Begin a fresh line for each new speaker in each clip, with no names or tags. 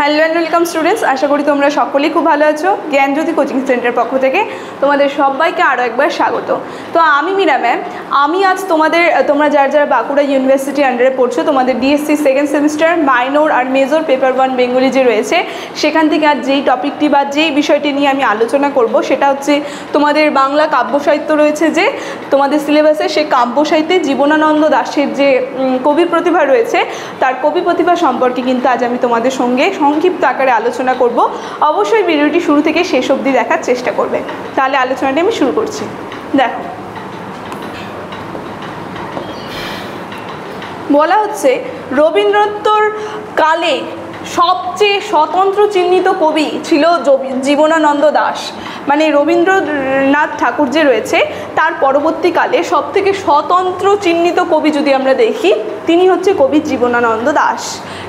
Hello and welcome students, আশা করি তোমরা সকলেই খুব ভালো আছো। জ্ঞানজ্যোতি কোচিং সেন্টারের পক্ষ থেকে তোমাদের সবাইকে আরও একবার স্বাগত। তো আমি মীরা ম্যাম, আমি আজ তোমরা যারা বাঁকুড়া ইউনিভার্সিটি আন্ডারে পড়ছো, তোমাদের ডিএসসি সেকেন্ড সেমিস্টার মাইনর আর মেজর পেপার 1 বেঙ্গলি যে রয়েছে, সেখান থেকে আজ যেই টপিকটি বা যেই বিষয়টি নিয়ে আমি আলোচনা করব সেটা হচ্ছে তোমাদের বাংলা কাব্য সাহিত্য রয়েছে যে তোমাদের সিলেবাসে, সেই কাব্য সাহিত্যে জীবনানন্দ দাশের যে কবি প্রতিভা রয়েছে, তার কবি প্রতিভা সম্পর্কে কিন্তু আজ আমি তোমাদের সঙ্গে সংক্ষিপ্ত আকারে আলোচনা করব। অবশ্যই ভিডিওটি শুরু থেকে শেষ অবধি দেখার চেষ্টা করবে। তাহলে আলোচনাটি আমি শুরু করছি। দেখো, বলা হচ্ছে রবীন্দ্রনাথর কালে সবচেয়ে স্বতন্ত্র চিহ্নিত কবি ছিল জীবনানন্দ দাশ। মানে রবীন্দ্রনাথ ঠাকুর যে রয়েছে, তার পরবর্তীকালে সবথেকে স্বতন্ত্র চিহ্নিত কবি যদি আমরা দেখি, তিনি হচ্ছে কবি জীবনানন্দ দাশ।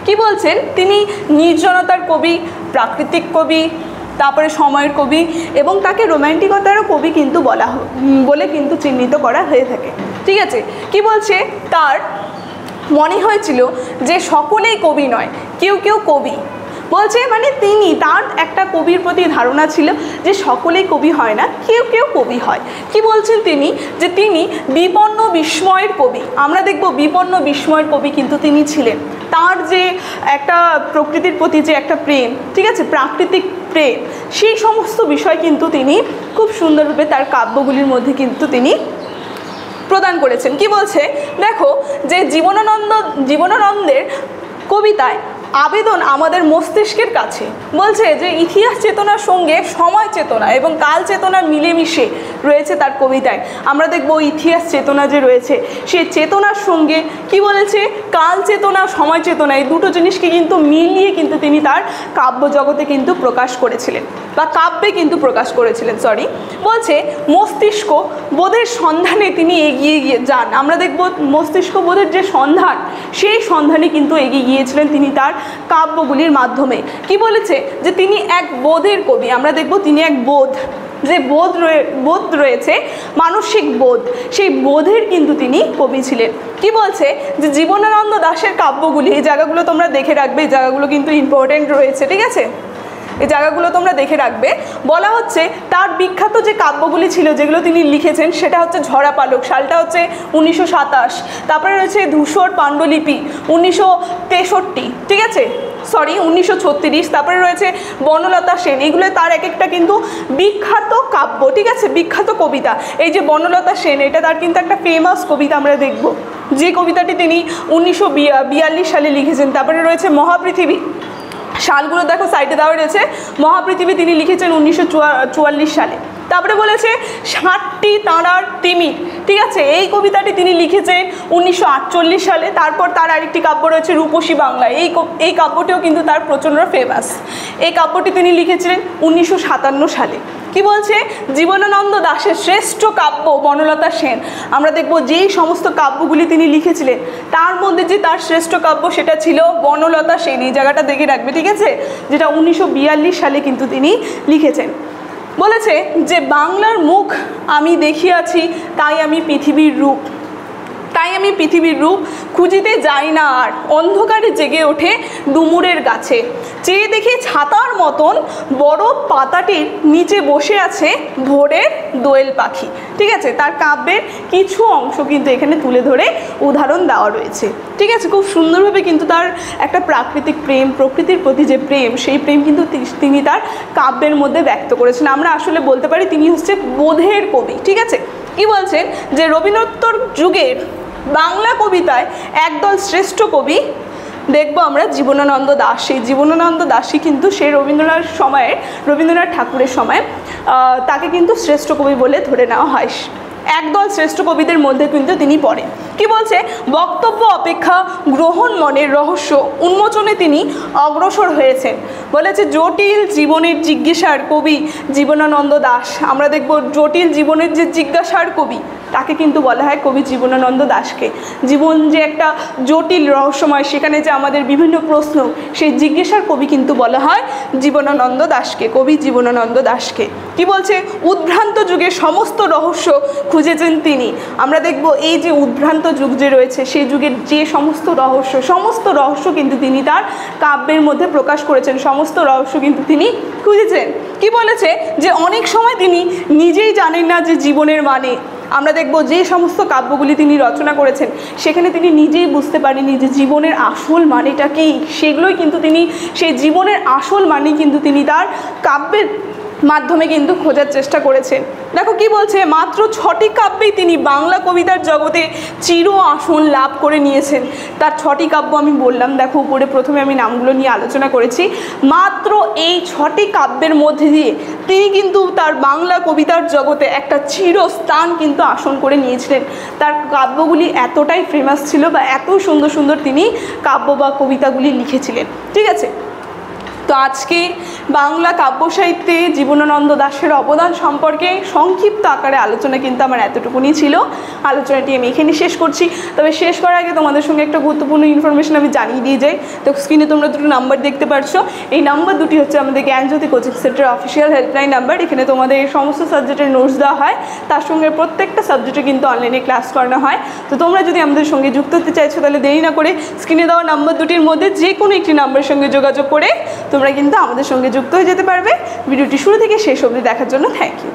কি বলছেন? তিনি নির্জনতার কবি, প্রাকৃতিক কবি, তারপরে সময়ের কবি, এবং তাকে রোম্যান্টিকতারও কবি কিন্তু বলে কিন্তু চিহ্নিত করা হয়ে থাকে। ঠিক আছে, কি বলছে? তার মনে হয়েছিল যে সকলেই কবি নয়, কেউ কেউ কবি। বলছে মানে তার একটা কবির প্রতি ধারণা ছিল যে সকলেই কবি হয় না, কেউ কেউ কবি হয়। কি বলছেন তিনি? যে তিনি বিপন্ন বিস্ময়ের কবি। আমরা দেখব বিপন্ন বিস্ময়ের কবি কিন্তু তিনি ছিলেন। তার যে একটা প্রকৃতির প্রতি যে একটা প্রেম, ঠিক আছে, প্রাকৃতিক প্রেম, সেই সমস্ত বিষয় কিন্তু তিনি খুব সুন্দরভাবে তার কাব্যগুলির মধ্যে কিন্তু তিনি প্রদান করেছেন। কি বলছে? দেখো, যে জীবনানন্দের কবিতায় আবেদন আমাদের মস্তিষ্কের কাছে। বলছে যে ইতিহাস চেতনার সঙ্গে সময় চেতনা এবং কাল চেতনা মিলেমিশে রয়েছে তার কবিতায়। আমরা দেখব ইতিহাস চেতনা যে রয়েছে, সেই চেতনার সঙ্গে কি বলেছে, কাল চেতনা, সময় চেতনা, এই দুটো জিনিসকে কিন্তু মিলিয়ে কিন্তু তিনি তার কাব্য জগতে কিন্তু প্রকাশ করেছিলেন, বা কাব্যে কিন্তু প্রকাশ করেছিলেন। বলছে মস্তিষ্ক বোধের সন্ধানে তিনি এগিয়ে যান। আমরা দেখব মস্তিষ্ক বোধের যে সন্ধান, সেই সন্ধানে কিন্তু এগিয়ে গিয়েছিলেন তিনি তার কাব্যগুলির মাধ্যমে। কি বলেছে? যে তিনি এক বোধের কবি। আমরা দেখব তিনি এক বোধ, যে বোধ রয়েছে, মানসিক বোধ, সেই বোধের কিন্তু তিনি কবি ছিলেন। কি বলছে? যে জীবনানন্দ দাশের কাব্যগুলি, এই জায়গাগুলো তোমরা দেখে রাখবে, এই জায়গাগুলো কিন্তু ইম্পর্টেন্ট রয়েছে। ঠিক আছে, এই জায়গাগুলো তোমরা দেখে রাখবে। বলা হচ্ছে তার বিখ্যাত যে কাব্যগুলি ছিল, যেগুলো তিনি লিখেছেন, সেটা হচ্ছে ঝরা পালক, সালটা হচ্ছে 1927। তারপরে রয়েছে ধূসর পাণ্ডুলিপি 1963, ঠিক আছে, 1936। তারপরে রয়েছে বনলতা সেন। এইগুলো তার এক একটা কিন্তু বিখ্যাত কাব্য, ঠিক আছে, বিখ্যাত কবিতা। এই যে বনলতা সেন, এটা তার কিন্তু একটা ফেমাস কবিতা। আমরা দেখব যে কবিতাটি তিনি 1942 সালে লিখেছেন। তারপরে রয়েছে মহাপৃথিবী, সালগুলো দেখো সাইডে দেওয়া রয়েছে। মহাপৃথিবী তিনি লিখেছেন 1944 সালে। তারপরে বলেছে 60টি তারার তিমির, ঠিক আছে, এই কবিতাটি তিনি লিখেছেন 1948 সালে। তারপর তার আরেকটি কাব্য রয়েছে রূপসী বাংলা। এই কাব্যটিও কিন্তু তার প্রচণ্ড ফেমাস। এই কাব্যটি তিনি লিখেছিলেন 1957 সালে। কি বলছে? জীবনানন্দ দাশের শ্রেষ্ঠ কাব্য বনলতা সেন। আমরা দেখব যেই সমস্ত কাব্যগুলি তিনি লিখেছিলেন, তার মধ্যে যে তার শ্রেষ্ঠ কাব্য, সেটা ছিল বনলতা সেন। এই জায়গাটা দেখে রাখবে, ঠিক আছে, যেটা 1942 সালে কিন্তু তিনি লিখেছেন। বলেছে যে বাংলার মুখ আমি দেখিয়াছি, তাই আমি পৃথিবীর রূপ খুঁজিতে যাই না আর, অন্ধকারে জেগে ওঠে ডুমুরের গাছে, চেয়ে দেখি ছাতার মতন বড় পাতাটির নিচে বসে আছে ভোরের দোয়েল পাখি। ঠিক আছে, তার কাব্যের কিছু অংশ কিন্তু এখানে তুলে ধরে উদাহরণ দেওয়া রয়েছে। ঠিক আছে, খুব সুন্দরভাবে কিন্তু তার একটা প্রাকৃতিক প্রেম, প্রকৃতির প্রতি যে প্রেম, সেই প্রেম কিন্তু তিনি তার কাব্যের মধ্যে ব্যক্ত করেছেন। আমরা আসলে বলতে পারি তিনি হচ্ছে বোধের কবি। ঠিক আছে, কি বলছেন? যে রবীন্দ্রনাথর যুগের বাংলা কবিতায় একদল শ্রেষ্ঠ কবি দেখব আমরা জীবনানন্দ দাশ। সেই জীবনানন্দ দাসই কিন্তু সেই রবীন্দ্রনাথ ঠাকুরের সময় তাকে কিন্তু শ্রেষ্ঠ কবি বলে ধরে নেওয়া হয়। একদল শ্রেষ্ঠ কবিদের মধ্যে কিন্তু তিনি পড়েন। কি বলছে? বক্তব্য অপেক্ষা গ্রহণ মনের রহস্য উন্মোচনে তিনি অগ্রসর হয়েছেন। বলেছে জটিল জীবনের জিজ্ঞাসার কবি জীবনানন্দ দাশ। আমরা দেখব জটিল জীবনের যে জিজ্ঞাসার কবি, তাকে কিন্তু বলা হয় কবি জীবনানন্দ দাশকে। জীবন যে একটা জটিল রহস্যময়, সেখানে যে আমাদের বিভিন্ন প্রশ্ন, সেই জিজ্ঞাসার কবি কিন্তু বলা হয় জীবনানন্দ দাশকে, কবি জীবনানন্দ দাশকে। কি বলছে? উদ্ভ্রান্ত যুগের সমস্ত রহস্য খুঁজেছেন তিনি। আমরা দেখব এই যে উদ্ভ্রান্ত যুগ যে রয়েছে, সেই যুগের যে সমস্ত রহস্য কিন্তু তিনি তার কাব্যের মধ্যে প্রকাশ করেছেন, সমস্ত রহস্য কিন্তু তিনি খুঁজেছেন। কি বলেছে? যে অনেক সময় তিনি নিজেই জানেন না যে জীবনের মানে। আমরা দেখব যে সমস্ত কাব্যগুলি তিনি রচনা করেছেন, সেখানে তিনি নিজেই বুঝতে পারেননি যে জীবনের আসল মানেটা কী। সেগুলোই কিন্তু তিনি, সেই জীবনের আসল মানে কিন্তু তিনি তার কাব্যের মাধ্যমে কিন্তু খোঁজার চেষ্টা করেছেন। দেখো কি বলছে, মাত্র 6টি কাব্যেই তিনি বাংলা কবিতার জগতে চির আসন লাভ করে নিয়েছেন। তার 6টি কাব্য আমি বললাম, দেখো উপরে প্রথমে আমি নামগুলো নিয়ে আলোচনা করেছি। মাত্র এই 6টি কাব্যের মধ্যে দিয়ে তিনি কিন্তু তার বাংলা কবিতার জগতে একটা চিরস্থান কিন্তু আসন করে নিয়েছিলেন। তার কাব্যগুলি এতটাই ফেমাস ছিল, বা এত সুন্দর সুন্দর তিনি কাব্য বা কবিতাগুলি লিখেছিলেন। ঠিক আছে, তো আজকে বাংলা কাব্য সাহিত্যে জীবনানন্দ দাশের অবদান সম্পর্কে সংক্ষিপ্ত আকারে আলোচনা কিন্তু আমার এতটুকুনি ছিল। আলোচনাটি আমি এখানে শেষ করছি। তবে শেষ করার আগে তোমাদের সঙ্গে একটা গুরুত্বপূর্ণ ইনফরমেশন আমি জানিয়ে দিয়ে যাই। তো স্ক্রিনে তোমরা দুটো নাম্বার দেখতে পাচ্ছ। এই নাম্বার দুটি হচ্ছে আমাদের Gyanjyoti coaching centre official helpline number. এখানে তোমাদের সমস্ত সাবজেক্টের নোটস দেওয়া হয়, তার সঙ্গে প্রত্যেকটা সাবজেক্টে কিন্তু অনলাইনে ক্লাস করানো হয়। তো তোমরা যদি আমাদের সঙ্গে যুক্ত হতে চাইছো, তাহলে দেরি না করে স্ক্রিনে দেওয়া নাম্বার দুটির মধ্যে যে কোনো একটি নাম্বারের সঙ্গে যোগাযোগ করে তোমরা কিন্তু আমাদের সঙ্গে যুক্ত হয়ে যেতে পারবে। ভিডিওটি শুরু থেকে শেষ অবধি দেখার জন্য থ্যাংক ইউ।